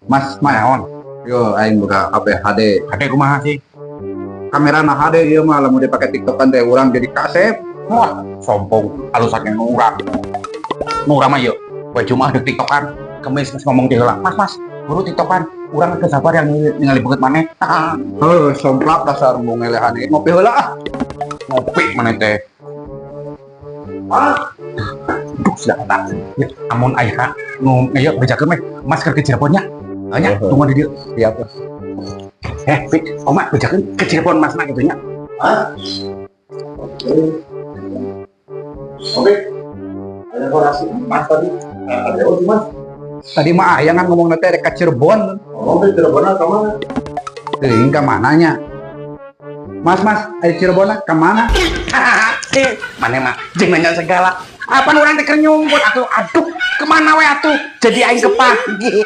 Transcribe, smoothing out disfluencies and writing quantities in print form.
Mas Mayaon. Yo aing buka HP HD. Kakek kumaha sih? Kamera na HD ieu mah lamun dipake TikTokan teh urang jadi kasep. Wah, sombong, alusannya nurang. Nurang mah yuk, baju mah ada tiktokan. Kemis mas ngomong dia lah, mas, buru tiktokan. Urang ke sabar yang ningali beut maneh. Heuh, somplak dasar mau ngelehan ieu ngopi heula ah. Ngopi maneh teh. Duh, sudah tak. Ya, amun aya ayo bejakeun meh masker ke Cirebonnya. Anya, tunggu di dieu. Siap. Fik, oma bejakeun ke Cirebon mas nak gitu nya. Hah? Oke. Ada orasi Mas tadi. Ada uji Mas. Tadi mah aya kan ngomong teh rek ka Cirebon. Oh, ke Cirebon ka mana? Teuing ka mananya? Mas, aya Cirebon ka mana? Mana mah jeung nanya segala. Apa orang teh keur nyumput atuh. Aduh, kemana we atuh? Jadi aing kepah.